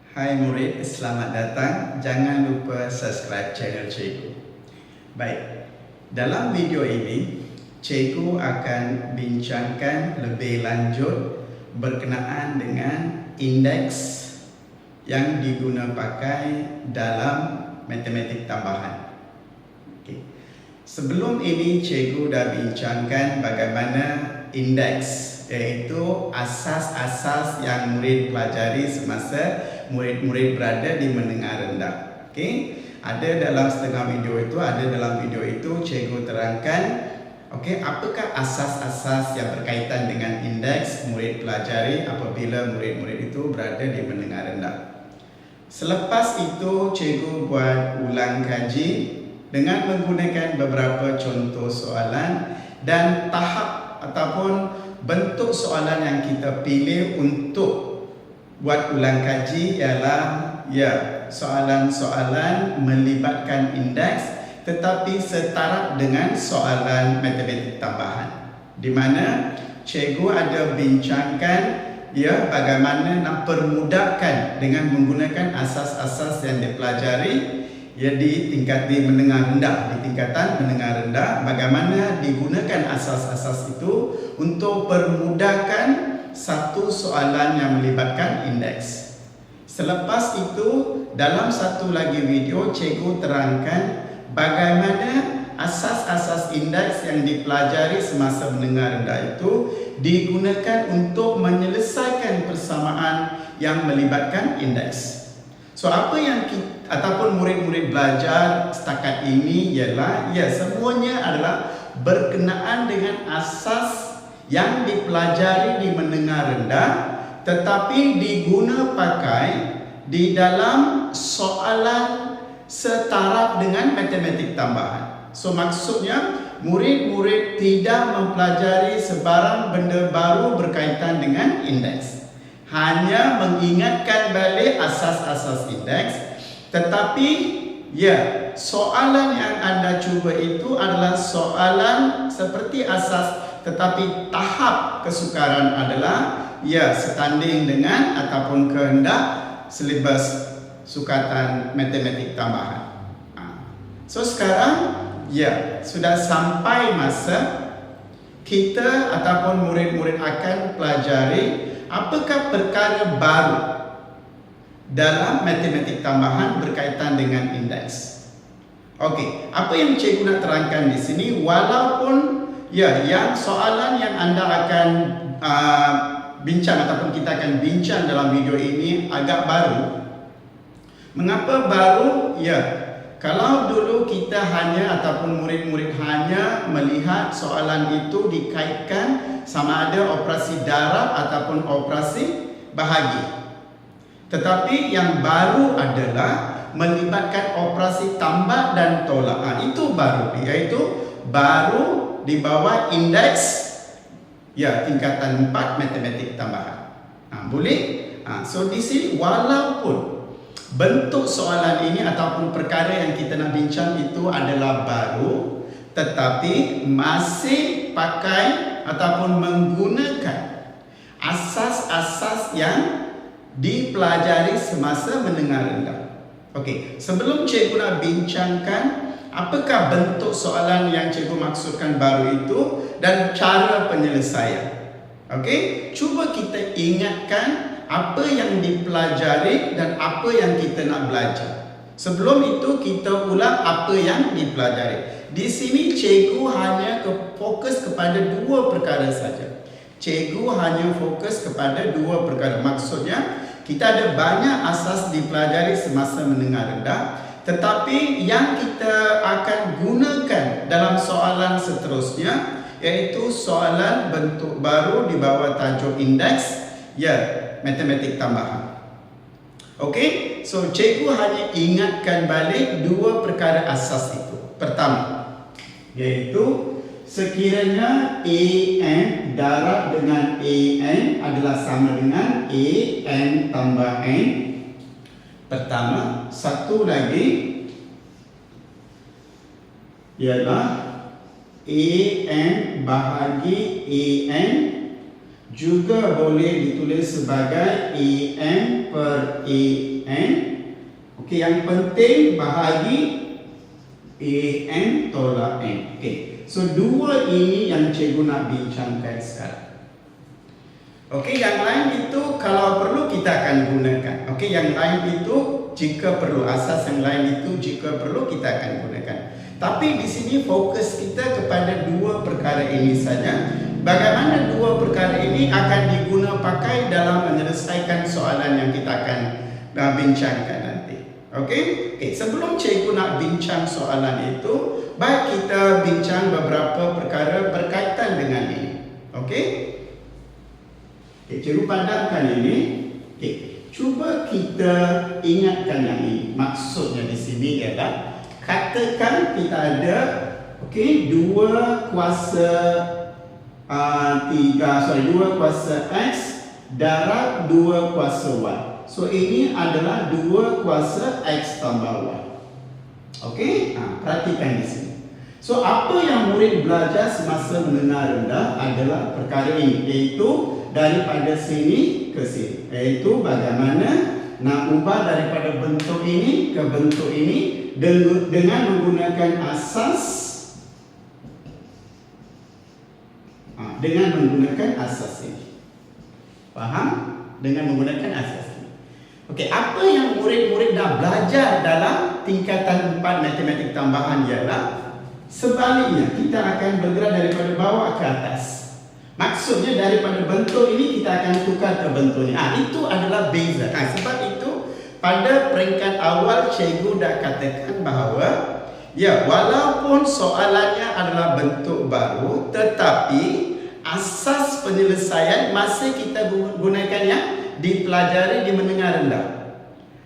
Hai murid, selamat datang. Jangan lupa subscribe channel Cikgu. Baik, dalam video ini Cikgu akan bincangkan lebih lanjut berkenaan dengan indeks yang digunakan pakai dalam matematik tambahan. Okay. Sebelum ini Cikgu dah bincangkan bagaimana indeks, iaitu asas-asas yang murid pelajari semasa murid-murid berada di menengah rendah. Okey, ada dalam setengah video itu, Cikgu terangkan apakah asas-asas yang berkaitan dengan indeks murid pelajari apabila murid-murid itu berada di menengah rendah. Selepas itu Cikgu buat ulang kaji dengan menggunakan beberapa contoh soalan dan tahap ataupun bentuk soalan yang kita pilih untuk buat ulang kaji ialah soalan-soalan melibatkan indeks tetapi setaraf dengan soalan matematik tambahan, di mana Cikgu ada bincangkan bagaimana nak permudahkan dengan menggunakan asas-asas yang dipelajari di menengah rendah, di tingkatan menengah rendah, bagaimana digunakan asas-asas itu untuk permudahkan satu soalan yang melibatkan indeks. Selepas itu, dalam satu lagi video, Cikgu terangkan bagaimana asas-asas indeks yang dipelajari semasa menengah rendah itu digunakan untuk menyelesaikan persamaan yang melibatkan indeks. So, apa yang ataupun murid-murid belajar setakat ini ialah semuanya adalah berkenaan dengan asas yang dipelajari di menengah rendah tetapi diguna pakai di dalam soalan setaraf dengan matematik tambahan. So, maksudnya murid-murid tidak mempelajari sebarang benda baru berkaitan dengan indeks, hanya mengingatkan balik asas-asas indeks, tetapi soalan yang anda cuba itu adalah soalan seperti asas, tetapi tahap kesukaran adalah setanding dengan ataupun kehendak silibus sukatan matematik tambahan. So sekarang sudah sampai masa kita ataupun murid-murid akan pelajari apakah perkara baru dalam matematik tambahan berkaitan dengan indeks. Okey, apa yang Cikgu nak terangkan di sini, walaupun yang soalan yang anda akan bincang ataupun kita akan bincang dalam video ini agak baru. Mengapa baru? Kalau dulu kita hanya ataupun murid-murid hanya melihat soalan itu dikaitkan sama ada operasi darab ataupun operasi bahagi. Tetapi yang baru adalah melibatkan operasi tambah dan tolak. Itu baru, iaitu baru di bawah indeks tingkatan 4 matematik tambahan. Boleh? So di sini walaupun bentuk soalan ini ataupun perkara yang kita nak bincang itu adalah baru, tetapi masih pakai ataupun menggunakan asas-asas yang dipelajari semasa menengah rendah. Okey, sebelum Cikgu nak bincangkan apakah bentuk soalan yang Cikgu maksudkan baru itu dan cara penyelesaian. Okey, cuba kita ingatkan apa yang dipelajari dan apa yang kita nak belajar. Sebelum itu kita ulang apa yang dipelajari. Di sini Cikgu hanya fokus kepada dua perkara saja. Cikgu hanya fokus kepada dua perkara. Maksudnya kita ada banyak asas dipelajari semasa menengah rendah, tetapi yang kita akan gunakan dalam soalan seterusnya iaitu soalan bentuk baru di bawah tajuk indeks, matematik tambahan. Okey, so Cikgu hanya ingatkan balik dua perkara asas itu. Pertama, iaitu sekiranya AN darab dengan AN adalah sama dengan AN tambah N. Pertama, satu lagi ialah AN bahagi AN juga boleh ditulis sebagai AM per AN. Okey, yang penting bahagi AM tolak N. Okey, so dua ini yang cikgu nak bincangkan sekarang. Okey, yang lain itu kalau perlu kita akan gunakan. Okey, yang lain itu jika perlu, asas yang lain itu jika perlu kita akan gunakan. Tapi di sini fokus kita kepada dua perkara ini saja. Bagaimana dua perkara ini akan digunakan pakai dalam menyelesaikan soalan yang kita akan bincangkan nanti. Okey? Okey, sebelum cikgu nak bincang soalan itu, baik kita bincang beberapa perkara berkaitan dengan ini. Okey? Okay, cikgu pandangkan ini. Okay, cuba kita ingatkan yang ini. Maksudnya di sini ialah katakan kita ada dua kuasa 2 kuasa X darab 2 kuasa Y. So ini adalah 2 kuasa X tambah Y. Okey, perhatikan di sini. So apa yang murid belajar semasa menengah rendah adalah perkara ini, iaitu daripada sini ke sini, iaitu bagaimana nak ubah daripada bentuk ini ke bentuk ini dengan menggunakan asas ini. Faham? Dengan menggunakan asas ini. Okey, apa yang murid-murid dah belajar dalam tingkatan 4 matematik tambahan ialah sebaliknya, kita akan bergerak daripada bawah ke atas. Maksudnya daripada bentuk ini kita akan tukar ke bentuk ini. Itu adalah beza. Sebab itu pada peringkat awal cikgu dah katakan bahawa ya, walaupun soalannya adalah bentuk baru, tetapi asas penyelesaian masih kita gunakan yang dipelajari di menengah rendah.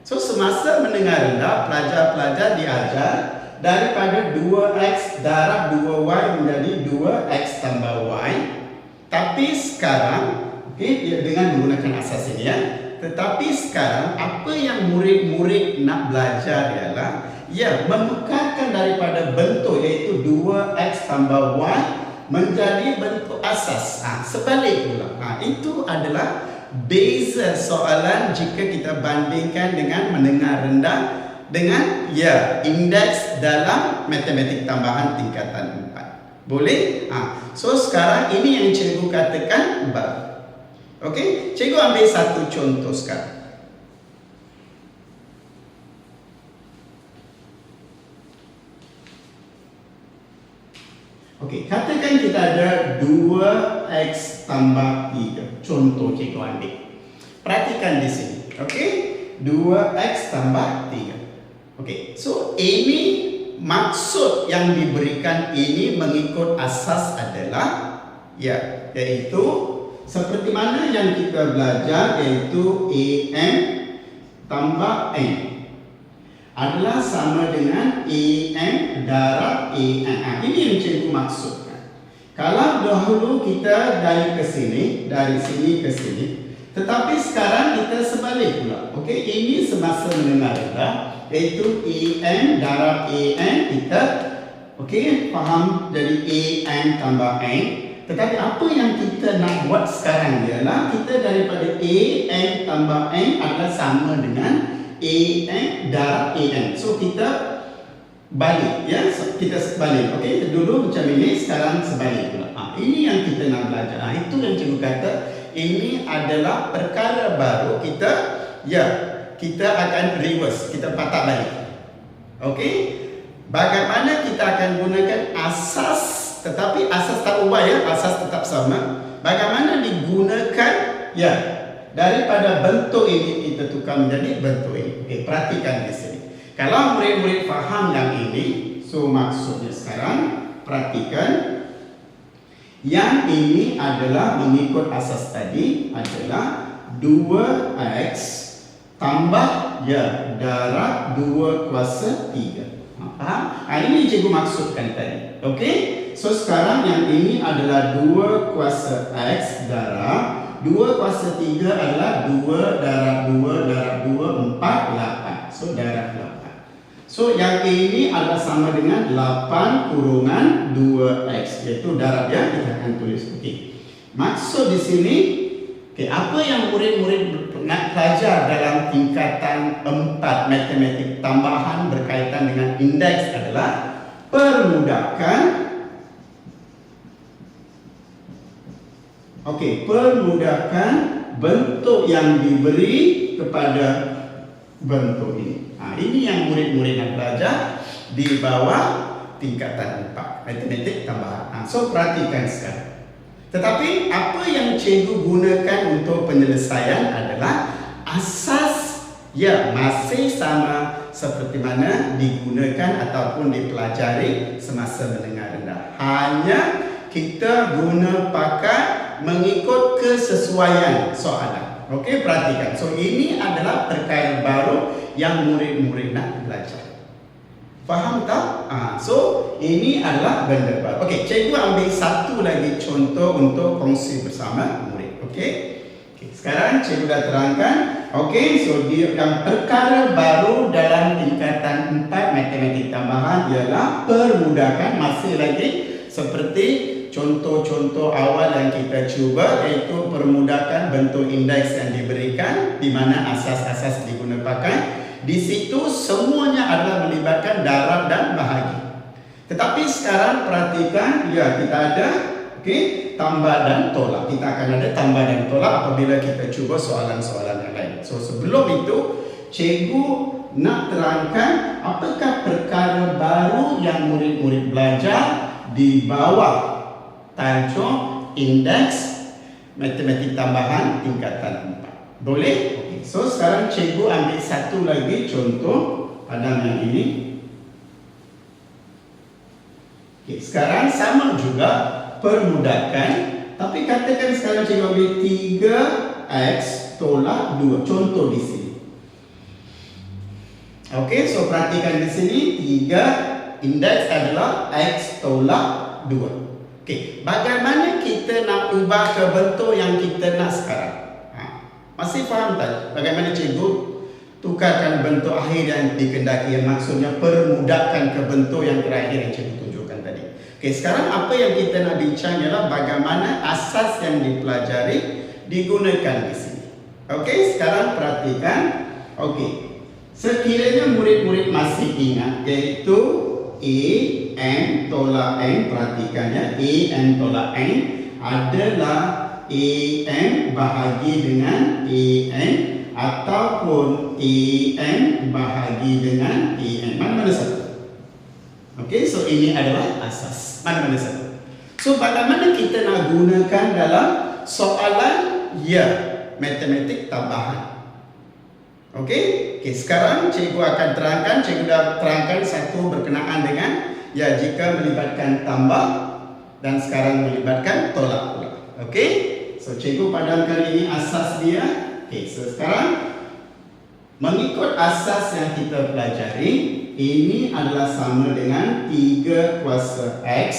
So semasa menengah rendah, pelajar-pelajar diajar daripada 2x darab 2y menjadi 2x tambah y. Tapi sekarang, dengan menggunakan asas ini ya. Tetapi sekarang apa yang murid-murid nak belajar ialah menukarkan daripada bentuk iaitu 2x tambah y menjadi bentuk asas. Sebalik pula. Itu adalah beza soalan jika kita bandingkan dengan menengah rendah dengan indeks dalam matematik tambahan tingkatan 4. Boleh? So sekarang ini yang cikgu katakan baru. Okey, cikgu ambil satu contoh sekarang. Okey, katakan kita ada 2x tambah 3. Contoh cikgu ambil. Perhatikan di sini. Okey, 2x tambah 3. Okey, so ini maksud yang diberikan ini mengikut asas adalah iaitu seperti mana yang kita belajar, iaitu AM tambah N adalah sama dengan AM darab AN. Ini yang cikgu maksudkan. Kalau dahulu kita dari sini ke sini, tetapi sekarang kita sebalik pula. Okey, ini semasa menengah rendah, iaitu AM darab AN kita faham jadi AN tambah N. Tetapi apa yang kita nak buat sekarang ialah kita daripada AN tambah N adalah sama dengan AN darab AN. So kita balik kita sebalik. Okey, dulu macam ini, sekarang sebalik pula. Ini yang kita nak belajar. Itu yang cikgu kata ini adalah perkara baru. Kita akan reverse, kita patah balik. Okey, bagaimana kita akan gunakan asas, tetapi asas tak ubah asas tetap sama. Bagaimana digunakan daripada bentuk ini kita tukar menjadi bentuk ini. Okey, perhatikan di sini. Kalau murid-murid faham yang ini, so maksudnya sekarang perhatikan yang ini adalah mengikut asas tadi adalah 2x tambah darab 2 kuasa 3. Faham? Ini cikgu maksudkan tadi. Okey? So sekarang yang ini adalah 2 kuasa X darab 2 kuasa 3 adalah 2 darab 2 darab 2 4, 8. So darab 8. So yang ini adalah sama dengan 8 kurungan 2x, iaitu darab kita akan tulis. Okey. Maksud di sini, apa yang murid-murid nak belajar dalam tingkatan 4 matematik tambahan berkaitan dengan indeks adalah permudahkan bentuk yang diberi kepada bentuk ini. Ini yang murid-murid nak belajar di bawah tingkatan 4 matematik tambahan. So perhatikan sekarang. Tetapi apa yang cikgu gunakan untuk penyelesaian adalah asas masih sama seperti mana digunakan ataupun dipelajari semasa menengah rendah. Hanya kita guna pakai mengikut kesesuaian soalan. Okey, perhatikan. So ini adalah perkara baru yang murid-murid nak belajar. Faham tak? So ini adalah benda baru. Okey, cikgu ambil satu lagi contoh untuk kongsi bersama murid. Okey. Sekarang cikgu dah terangkan. Okey, so yang perkara baru dalam tingkatan 4 matematik tambahan ialah permudahkan, masih lagi seperti contoh-contoh awal yang kita cuba, iaitu permudahkan bentuk indeks yang diberikan di mana asas-asas diguna pakai. Di situ semuanya adalah melibatkan darab dan bahagi. Tetapi sekarang perhatikan, kita ada tambah dan tolak. Kita akan ada tambah dan tolak apabila kita cuba soalan-soalan yang lain. So sebelum itu, cikgu nak terangkan apakah perkara baru yang murid-murid belajar di bawah tajuk indeks matematik tambahan tingkatan 4. Boleh? So sekarang cikgu ambil satu lagi contoh pada yang ini. Sekarang sama juga permudahkan, tapi katakan sekarang cikgu ambil 3x tolak 2. Contoh di sini. Okey, so perhatikan di sini 3 indeks adalah x tolak 2. Okey, bagaimana kita nak ubah ke bentuk yang kita nak sekarang? Masih faham tak bagaimana cikgu tukarkan bentuk akhir yang dikendaki, yang maksudnya permudahkan ke bentuk yang terakhir yang cikgu tunjukkan tadi. Okey, sekarang apa yang kita nak bincang ialah bagaimana asas yang dipelajari digunakan di sini. Okey, sekarang perhatikan. Okey, sekiranya murid-murid masih ingat, iaitu n tolak n, perhatikannya, n tolak n adalah n bahagi dengan n ataupun n bahagi dengan n. Mana-mana satu. Okey, so ini adalah asas. Mana-mana satu. So bagaimana kita nak gunakan dalam soalan matematik tambahan. Okey, sekarang cikgu akan terangkan, cikgu dah terangkan satu berkenaan dengan jika melibatkan tambah dan sekarang melibatkan tolak pula. Okey, so cikgu pada kali ini asas dia. Okey, so sekarang mengikut asas yang kita pelajari, ini adalah sama dengan 3 kuasa x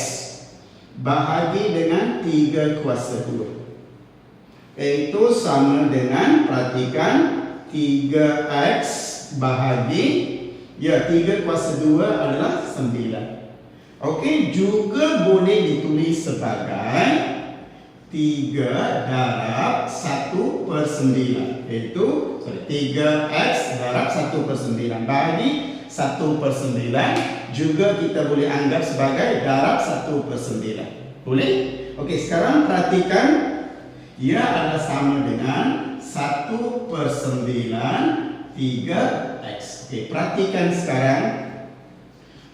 bahagi dengan 3 kuasa 2. Iaitu sama dengan, perhatikan, 3x bahagi 3 kuasa 2 adalah 9. Okey, juga boleh ditulis sebagai 3 darab 1/9, iaitu 3x darab 1/9 bahagi 1/9, juga kita boleh anggap sebagai darab 1/9. Boleh? Okey, sekarang perhatikan, ia adalah sama dengan 1/9 3x. Okey, perhatikan sekarang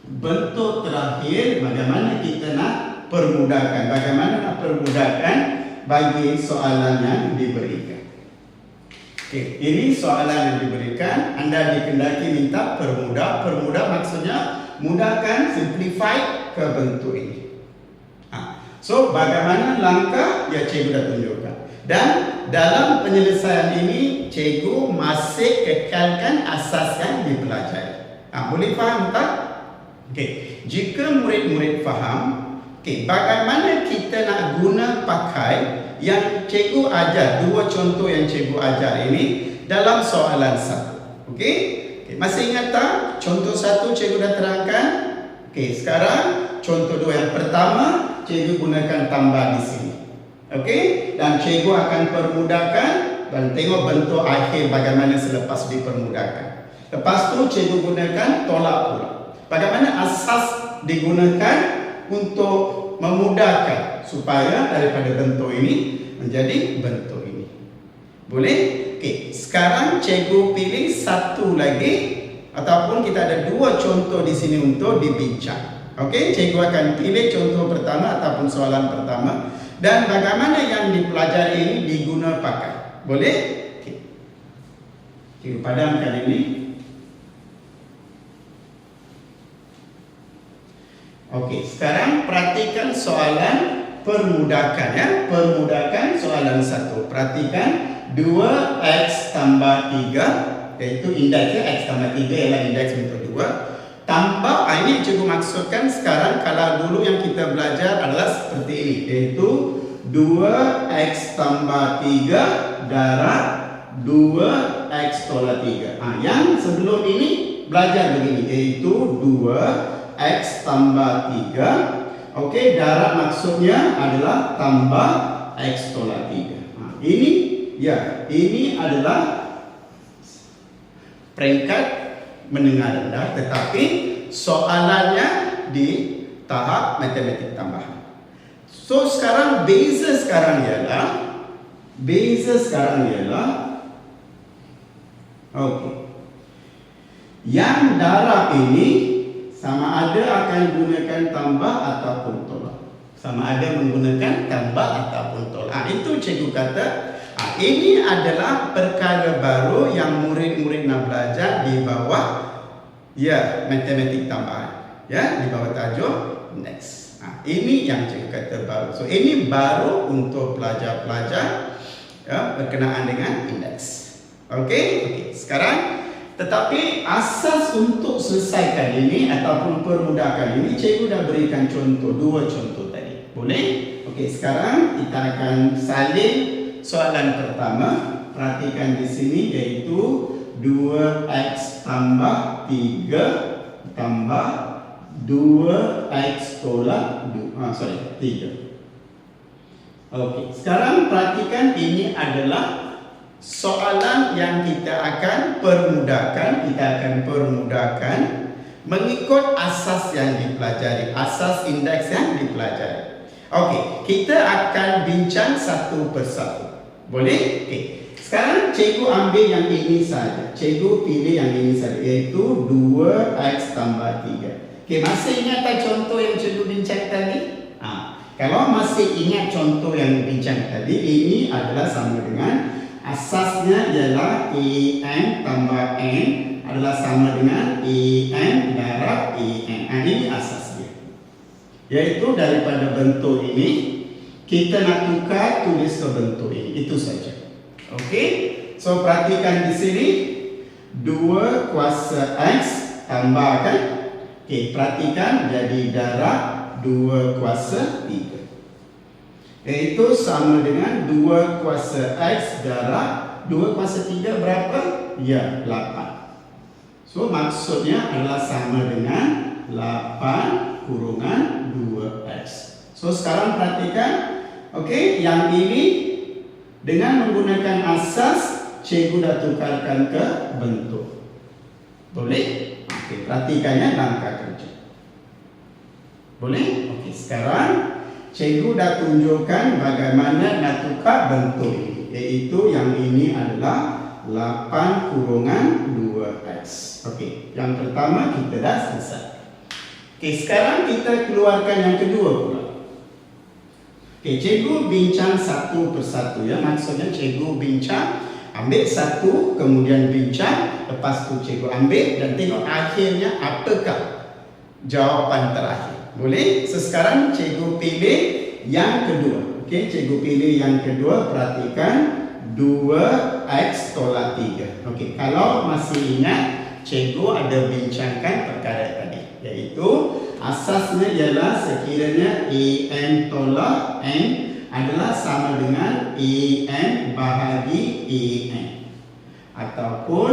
bentuk terakhir bagaimana kita nak permudahkan. Bagaimana nak permudahkan bagi soalan yang diberikan. Okey, ini soalan yang diberikan. Anda dikendaki minta permudah. Permudah maksudnya mudahkan, simplify ke bentuk ini. So bagaimana langkah cikgu dah tunjukkan. Dan dalam penyelesaian ini cikgu masih kekalkan asas yang dipelajari. Boleh faham tak? Okey, jika murid-murid faham, bagaimana kita nak guna pakai yang cikgu ajar, dua contoh yang cikgu ajar ini dalam soalan satu. Okey, masih ingat tak? Contoh satu cikgu dah terangkan. Okey, sekarang contoh dua. Yang pertama, cikgu gunakan tambah di sini. Okey, dan cikgu akan permudahkan dan tengok bentuk akhir bagaimana selepas dipermudahkan. Lepas tu cikgu gunakan tolak pula. Bagaimana asas digunakan untuk memudahkan supaya daripada bentuk ini menjadi bentuk ini. Boleh? Okey, sekarang cikgu pilih satu lagi ataupun kita ada dua contoh di sini untuk dibincang. Okey, cikgu akan pilih contoh pertama ataupun soalan pertama dan bagaimana yang dipelajari ini diguna pakai. Boleh? Okey. Cikgu padamkan ini. Okey, sekarang perhatikan soalan permudakan ya. Permudakan soalan 1. Perhatikan 2x tambah 3 iaitu indeksnya x tambah 3 ialah indeks bentuk 2 tambah ini cikgu maksudkan sekarang kalau dulu yang kita belajar adalah seperti ini iaitu 2x tambah 3 darab 2x tolak 3. Yang sebelum ini belajar begini iaitu 2x tambah 3. Okey, darab maksudnya adalah tambah x tolak 3. Ini adalah peringkat menengah rendah tetapi soalannya di tahap matematik tambahan. So sekarang beza sekarang ialah okey. Yang darab ini sama ada akan gunakan tambah ataupun tolak. Sama ada menggunakan tambah ataupun tolak. Itu cikgu kata ini adalah perkara baru yang murid-murid nak belajar di bawah matematik tambahan. Di bawah tajuk next. Ini yang cikgu kata baru. So ini baru untuk pelajar-pelajar berkenaan dengan indeks. Okey, sekarang tetapi asas untuk selesaikan ini ataupun permudahkan ini cikgu dah berikan contoh, dua contoh tadi. Boleh? Okey, sekarang kita akan salin soalan pertama. Perhatikan di sini iaitu 2x tambah 3 tambah 2x tolak 3. Okey, sekarang perhatikan ini adalah soalan yang kita akan permudahkan. Kita akan permudahkan mengikut asas yang dipelajari, asas indeks yang dipelajari. Okey, kita akan bincang satu persatu. Boleh? Okey. Sekarang cikgu ambil yang ini saja. Cikgu pilih yang ini saja iaitu 2x tambah 3. Okey, masih ingat tak contoh yang cikgu bincang tadi? Kalau masih ingat contoh yang bincang tadi, ini adalah sama dengan asasnya ialah En tambah N adalah sama dengan En darab En. Ini asasnya. Yaitu daripada bentuk ini kita nak tukar tulis ke bentuk ini. Itu saja. Okey. So perhatikan di sini 2 kuasa X tambahkan. Okey, perhatikan jadi darab 2 kuasa 3. Iaitu sama dengan 2 kuasa X darab 2 kuasa 3 berapa? 8. So maksudnya adalah sama dengan 8 kurungan 2X. So sekarang perhatikan. Okey, yang ini dengan menggunakan asas cikgu dah tukarkan ke bentuk. Boleh? Okey, perhatikannya langkah kerja. Boleh? Okey, sekarang cikgu dah tunjukkan bagaimana nak tukar bentuk ini. Iaitu yang ini adalah 8 kurungan 2x. Okey, yang pertama kita dah selesai. Okey, sekarang kita keluarkan yang kedua pula. Okey, cikgu bincang satu persatu ya. Maksudnya cikgu bincang, ambil satu, kemudian bincang, lepas tu cikgu ambil dan tengok akhirnya apakah jawapan terakhir. Boleh? So, sekarang cikgu pilih yang kedua. Okey, cikgu pilih yang kedua. Perhatikan 2x tolak 3. Okey, kalau masih ingat cikgu ada bincangkan perkara tadi, iaitu asasnya ialah sekiranya En tolak N adalah sama dengan En bahagi En ataupun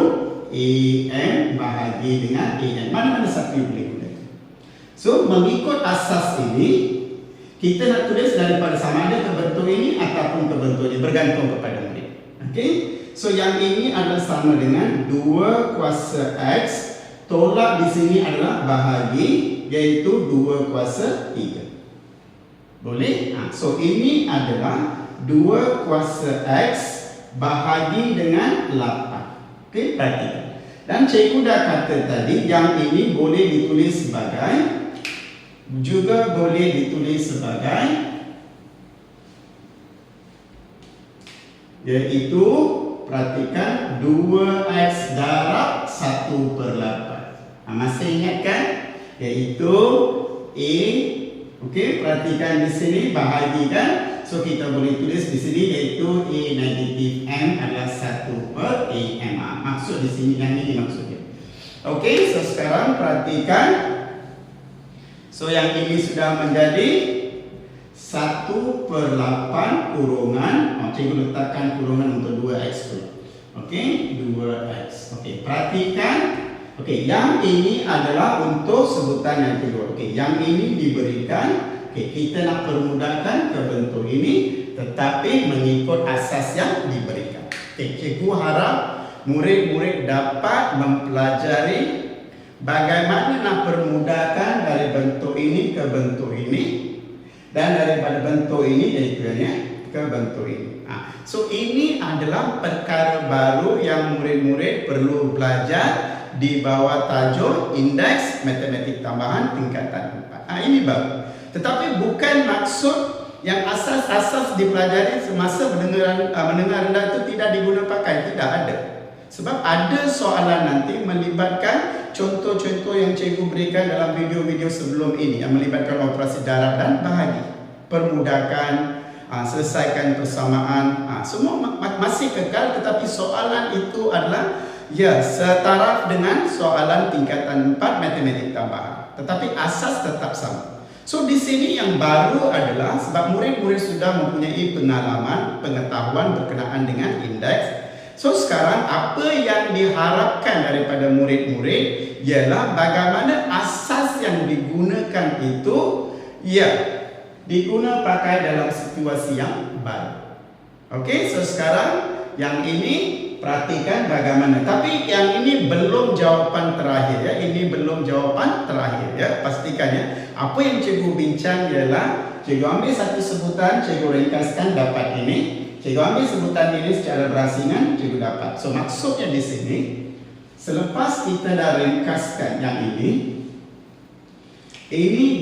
En bahagi dengan En. Mana-mana satu yang boleh gunakan. So, mengikut asas ini, Kita nak tulis daripada sama ada ke bentuk ini ataupun ke bentuk ini, bergantung kepada murid. Okey. So yang ini adalah sama dengan 2 kuasa X, tolak di sini adalah bahagi, iaitu 2 kuasa 3. Boleh? So ini adalah 2 kuasa X bahagi dengan 8. Okey, perhatikan. Dan cikgu dah kata tadi, yang ini boleh ditulis sebagai, juga boleh ditulis sebagai, iaitu perhatikan 2x darab 1/8. Masih ingat kan? Iaitu A. Okey, perhatikan di sini bahagikan. So kita boleh tulis di sini iaitu A negatif M adalah 1/AM. Maksud di sini yang ini maksudnya. Okey, so sekarang perhatikan. So yang ini sudah menjadi 1/8 kurungan. Cikgu letakkan kurungan untuk 2x dulu. Okey, 2x. Okey, perhatikan. Okey, yang ini adalah untuk sebutan yang kedua. Okey, yang ini diberikan. Okey, kita nak permudahkan ke bentuk ini tetapi mengikut asas yang diberikan. Okey, cikgu harap murid-murid dapat mempelajari bagaimana nak permudahkan dari bentuk ini ke bentuk ini dan daripada bentuk ini ke bentuk ini. So ini adalah perkara baru yang murid-murid perlu belajar di bawah tajuk Indeks Matematik Tambahan tingkatan 4. Ini baru. Tetapi bukan maksud yang asas-asas dipelajari semasa mendengar rendah itu tidak diguna pakai. Tidak ada. Sebab ada soalan nanti melibatkan contoh-contoh yang cikgu berikan dalam video-video sebelum ini yang melibatkan operasi darab dan bahagi. Permudahkan, selesaikan persamaan, semua masih kekal, tetapi soalan itu adalah setaraf dengan soalan tingkatan 4 matematik tambahan. Tetapi asas tetap sama. So di sini yang baru adalah sebab murid-murid sudah mempunyai pengalaman, pengetahuan berkenaan dengan indeks. So sekarang apa yang diharapkan daripada murid-murid ialah bagaimana asas yang digunakan itu diguna pakai dalam situasi yang baru. Okey, so sekarang yang ini perhatikan bagaimana. Tapi yang ini belum jawapan terakhir ya. Ini belum jawapan terakhir ya. Pastikan ya. Apa yang cikgu bincang ialah cikgu ambil satu sebutan, cikgu ringkaskan dapat ini. Cikgu ambil sebutan ini secara berasingan, cikgu dapat. So maksudnya di sini, selepas kita dah ringkaskan yang ini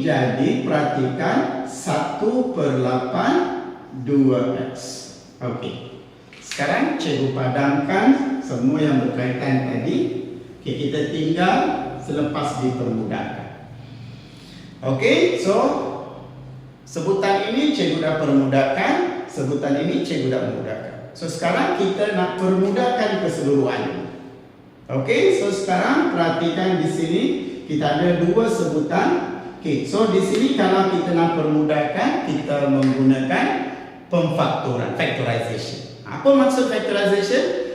jadi perhatikan 1/8 2x. Okey. Sekarang cikgu padamkan semua yang berkaitan tadi. Okey, kita tinggal selepas dipermudahkan. Okey, so sebutan ini cikgu dah permudahkan, sebutan ini cikgu dah mudahkan. So sekarang kita nak permudahkan keseluruhan. Okey, so sekarang perhatikan di sini kita ada dua sebutan. Okey, so di sini kalau kita nak permudahkan, kita menggunakan pemfaktoran, factorization. Apa maksud factorization?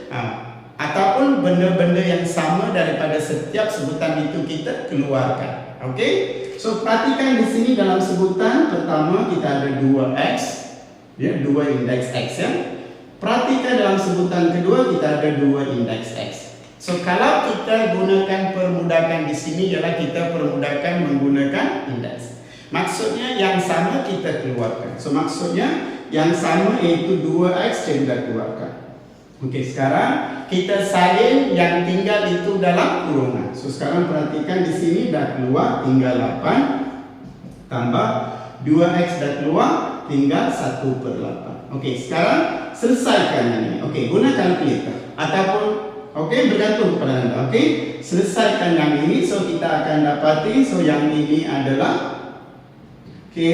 Ataupun benda-benda yang sama daripada setiap sebutan itu kita keluarkan. Okey? So perhatikan di sini dalam sebutan pertama kita ada 2x, ya, 2 indeks x ya. Perhatikan dalam sebutan kedua kita ada 2 indeks x. So kalau kita gunakan permudahan di sini ialah kita permudahkan menggunakan indeks. Maksudnya yang sama kita keluarkan. So maksudnya yang sama iaitu 2x kita keluarkan. Okey, sekarang kita salin yang tinggal itu dalam kurungan. So sekarang perhatikan di sini dah keluar tinggal 8 tambah 2x dah keluar tinggal 1/8. Okey, sekarang selesaikan yang ini. Okey, guna kalkulator ataupun bergantung kepada anda. Okey, selesaikan yang ini. So kita akan dapati yang ini adalah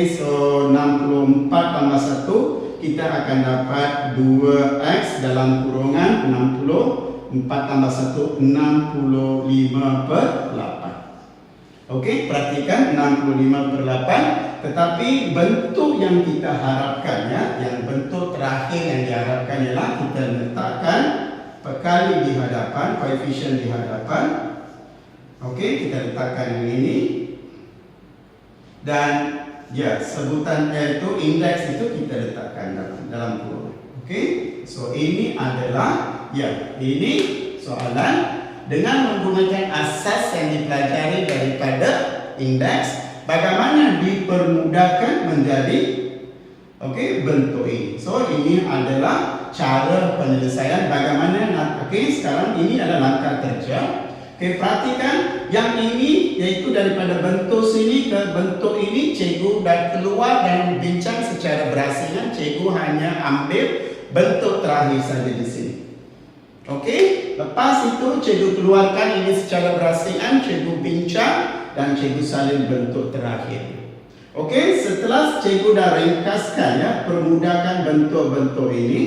so 64 tambah 1 kita akan dapat 2x dalam kurungan 60, 4 tambah 1 65/8. Okey, perhatikan 65/8, tetapi bentuk yang kita harapkan yang bentuk terakhir yang diharapkan ialah kita letakkan perkali di hadapan, koefisien di hadapan. Okey, kita letakkan yang ini dan ya sebutan itu indeks itu kita letakkan dalam kurung. Okey. So ini adalah ini soalan dengan menggunakan asas yang dipelajari daripada indeks, bagaimana dipermudahkan menjadi bentuk ini. So ini adalah cara penyelesaian bagaimana sekarang ini adalah langkah kerja. Perhatikan yang ini iaitu daripada bentuk sini ke bentuk ini, cikgu dah keluar dan bincang secara berasingan. Cikgu hanya ambil bentuk terakhir saja di sini. Okey, lepas itu cikgu keluarkan ini secara berasingan, cikgu bincang dan cikgu salin bentuk terakhir. Okey, setelah cikgu dah ringkaskan permudahkan bentuk-bentuk ini,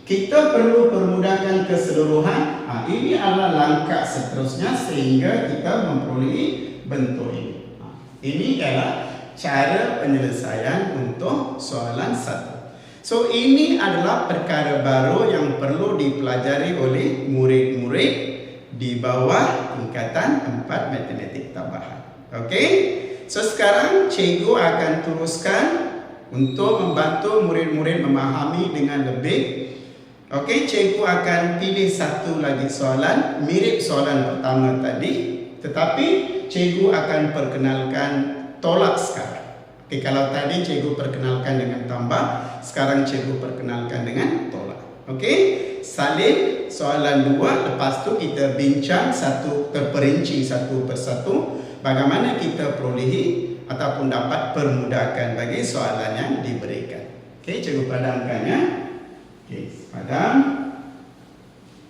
kita perlu permudahkan keseluruhan. Ini adalah langkah seterusnya sehingga kita memperolehi bentuk ini. Ini adalah cara penyelesaian untuk soalan 1. So ini adalah perkara baru yang perlu dipelajari oleh murid-murid di bawah tingkatan 4 matematik tambahan. Okey? So sekarang cikgu akan teruskan untuk membantu murid-murid memahami dengan lebih. Okey, cikgu akan pilih satu lagi soalan mirip soalan pertama tadi, tetapi cikgu akan perkenalkan tolak sekarang. Okey, kalau tadi cikgu perkenalkan dengan tambah, sekarang cikgu perkenalkan dengan tolak. Okey, salin soalan 2, lepas tu kita bincang terperinci satu persatu bagaimana kita perolehi ataupun dapat permudahkan bagi soalan yang diberikan. Okey, cikgu padamkannya. Okey, padam.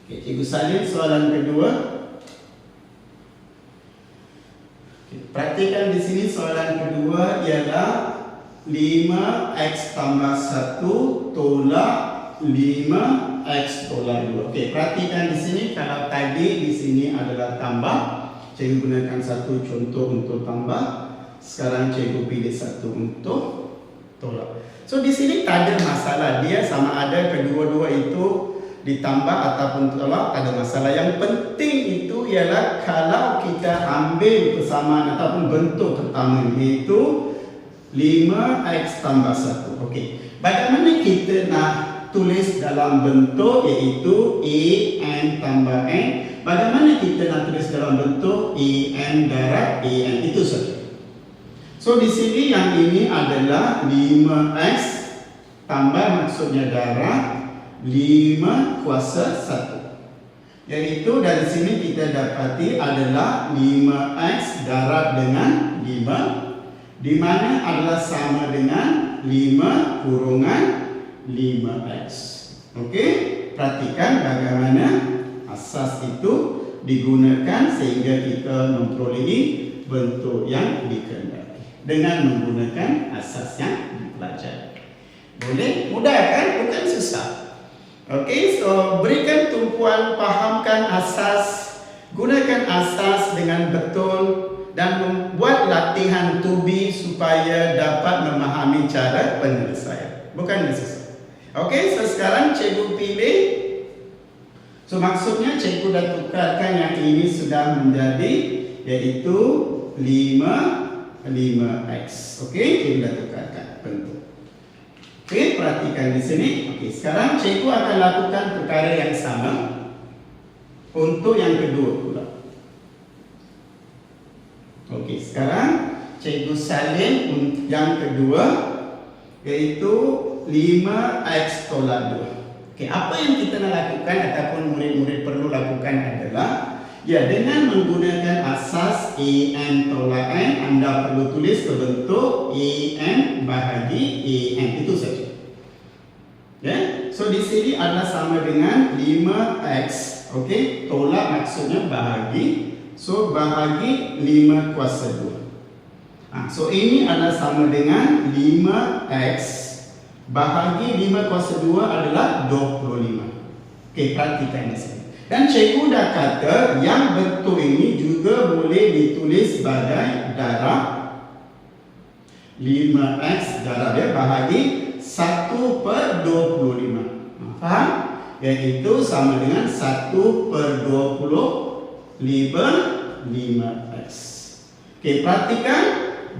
Okey, cikgu salin soalan kedua. Okey, perhatikan di sini soalan kedua ialah 5x tambah 1 tolak 5x tolak 2. Okey, perhatikan di sini kalau tadi di sini adalah tambah, cikgu gunakan satu contoh untuk tambah. Sekarang cikgu pilih satu untuk tolak. So di sini tak ada masalah, dia sama ada kedua-dua itu ditambah ataupun tolak, tak ada masalah. Yang penting itu ialah kalau kita ambil persamaan ataupun bentuk pertama iaitu 5x tambah 1. Okey, bagaimana kita nak tulis dalam bentuk iaitu a n tambah n? Bagaimana kita nak tulis dalam bentuk a n darab a n? Itu saja. So di sini yang ini adalah 5x tambah maksudnya darab 5 kuasa 1. Iaitu dari sini kita dapati adalah 5x darab dengan 5, di mana adalah sama dengan 5 kurungan 5x. Okey, perhatikan bagaimana asas itu digunakan sehingga kita memperolehi bentuk yang dikehendaki dengan menggunakan asas yang dipelajari. Boleh? Mudah kan? Bukan susah. Okey, so berikan tumpuan, pahamkan asas, gunakan asas dengan betul dan membuat latihan tubi supaya dapat memahami cara penyelesaian. Bukan susah. Okey, so sekarang cikgu pilih. So maksudnya cikgu dah tukarkan yang ini sudah menjadi iaitu 5x. Okey, cikgu dah tukarkan bentuk. Okey, perhatikan di sini. Okey, sekarang cikgu akan lakukan perkara yang sama untuk yang kedua pula. Okey, sekarang cikgu salin yang kedua iaitu 5x tolak 2. Okey, apa yang kita nak lakukan ataupun murid-murid perlu lakukan adalah dengan menggunakan asas an tolak n, anda perlu tulis ke bentuk an bahagi an, itu saja. So di sini adalah sama dengan 5x. Okey, tolak maksudnya bahagi. So bahagi 5 kuasa 2. So ini adalah sama dengan 5x bahagi 5 kuasa 2 adalah 25. Okey, perhatikan di sini. Dan cikgu dah kata yang bentuk ini juga boleh ditulis sebagai darab 5x darab bahagi 1/25. Faham? Iaitu sama dengan 1/25x. Okey, perhatikan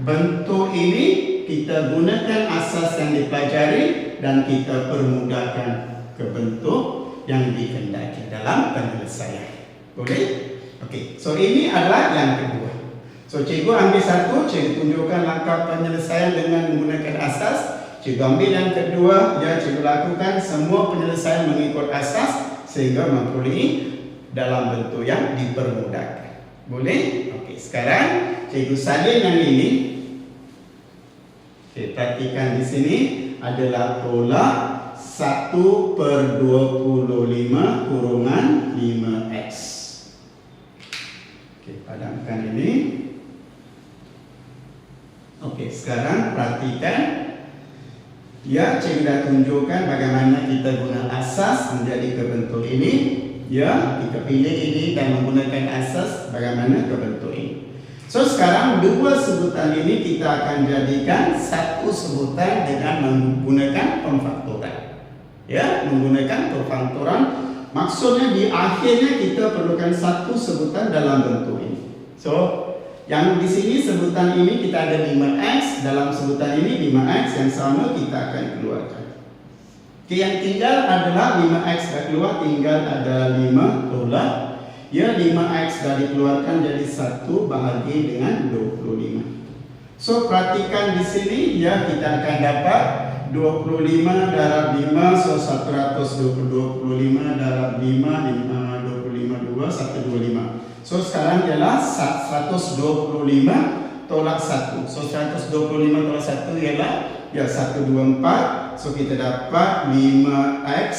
bentuk ini kita gunakan asas yang dipelajari dan kita permudahkan ke bentuk yang dikehendaki dalam penyelesaian. Boleh? Okey. So ini adalah yang kedua. So cikgu ambil satu, cikgu tunjukkan langkah penyelesaian dengan menggunakan asas. Cikgu ambil yang kedua, ya cikgu lakukan semua penyelesaian mengikut asas sehingga memperolehi dalam bentuk yang dipermudahkan. Boleh? Okey, sekarang cikgu salin yang ini. Okey, perhatikan di sini adalah tolak 1/25 kurungan 5x. Okey, padamkan ini. Okey, sekarang perhatikan. Ya, cikgu dah tunjukkan bagaimana kita guna asas menjadi ke bentuk ini. Ya, kita pilih ini dan menggunakan asas bagaimana ke bentuk ini. So, sekarang dua sebutan ini kita akan jadikan satu sebutan dengan menggunakan pemfaktoran. Ya, menggunakan pemfaktoran. Maksudnya di akhirnya kita perlukan satu sebutan dalam bentuk ini. So, yang di sini sebutan ini kita ada 5x, dalam sebutan ini 5x yang sama kita akan keluarkan. Okay, yang tinggal adalah 5x dah keluar, tinggal ada 5 tolak. Ya, 5x dah dikeluarkan jadi 1 bahagi dengan 25. So, perhatikan di sini ya, kita akan dapat 25 darab 5, so 125 darab 5, 25, 2, 125. So sekarang ialah 125 tolak 1. So 125 tolak 1 ialah ya 124. So kita dapat 5x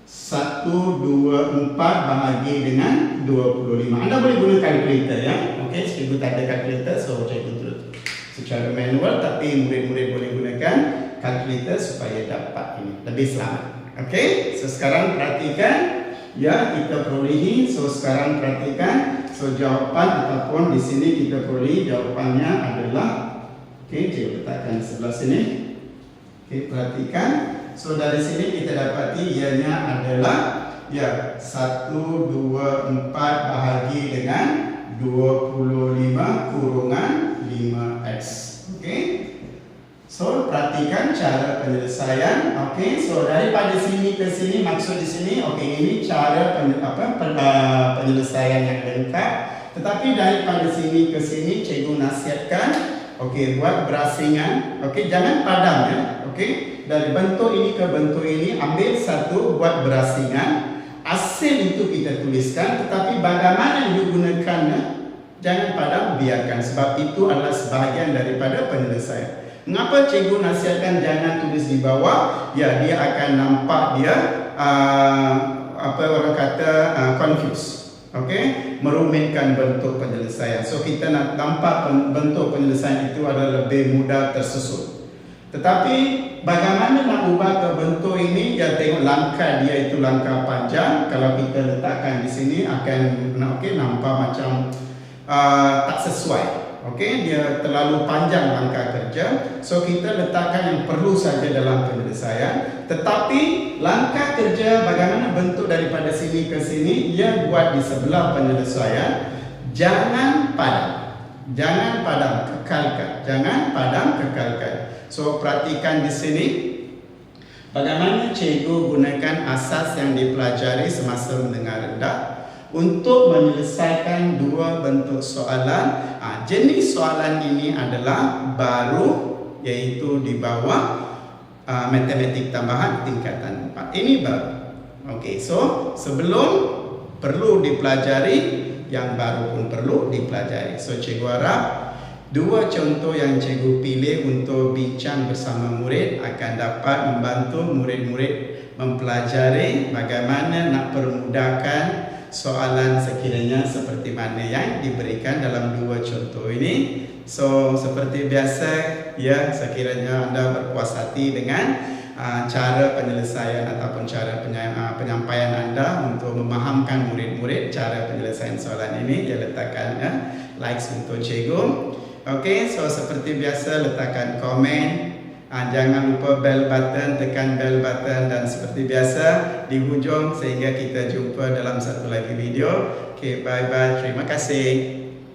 124 bahagi dengan 25. Anda boleh guna kalkulator ya. Okey, cikgu tak ada kalkulator, so cikgu turut secara manual, tapi murid-murid boleh gunakan kalkulator supaya dapat ini lebih selamat. Okey, so sekarang perhatikan. Ya, kita perolehi. So sekarang perhatikan. So jawapan ataupun di sini kita perolehi jawapannya adalah, okey, cikgu letakkan sebelah sini. Okey, perhatikan. So dari sini kita dapati ianya adalah ya 124 bahagi dengan 25 kurungan 5x. Okey. So, perhatikan cara penyelesaian. Okey, so daripada sini ke sini, maksud di sini, okey, ini cara penyelesaian yang lengkap. Tetapi daripada sini ke sini, cikgu nasihatkan, okey, buat berasingan. Okey, jangan padam ya. Okey, dari bentuk ini ke bentuk ini, ambil satu, buat berasingan. Hasil itu kita tuliskan, tetapi bagaimana digunakannya, jangan padam, biarkan. Sebab itu adalah sebahagian daripada penyelesaian. Mengapa cikgu nasihatkan jangan tulis di bawah? Ya, dia akan nampak dia apa orang kata confuse. Okey, merumitkan bentuk penyelesaian. So kita nak nampak bentuk penyelesaian itu adalah lebih mudah tersusun. Tetapi bagaimana nak ubah ke bentuk ini? Ya, tengok langkah dia itu langkah panjang. Kalau kita letakkan di sini akan nampak macam tak sesuai. Okey, dia terlalu panjang langkah kerja. So kita letakkan yang perlu saja dalam penyelesaian. Tetapi langkah kerja bagaimana bentuk daripada sini ke sini, ia buat di sebelah penyelesaian. Jangan padam. Jangan padam, kekalkan. Jangan padam, kekalkan. So perhatikan di sini bagaimana cikgu gunakan asas yang dipelajari semasa mendengar rendah untuk menyelesaikan dua bentuk soalan. Jenis soalan ini adalah baru, iaitu di bawah matematik tambahan tingkatan 4. Ini baru. Okey, so sebelum perlu dipelajari, yang baru pun perlu dipelajari. So cikgu harap dua contoh yang cikgu pilih untuk bincang bersama murid akan dapat membantu murid-murid mempelajari bagaimana nak permudahkan soalan sekiranya seperti mana yang diberikan dalam dua contoh ini. So seperti biasa ya, sekiranya anda berpuas hati dengan cara penyelesaian ataupun cara penyampaian anda untuk memahamkan murid-murid cara penyelesaian soalan ini, ya letakkan likes untuk cikgu. Okey, so seperti biasa letakkan komen. Jangan lupa bell button, tekan bell button, dan seperti biasa di hujung sehingga kita jumpa dalam satu lagi video. Okay, bye bye. Terima kasih.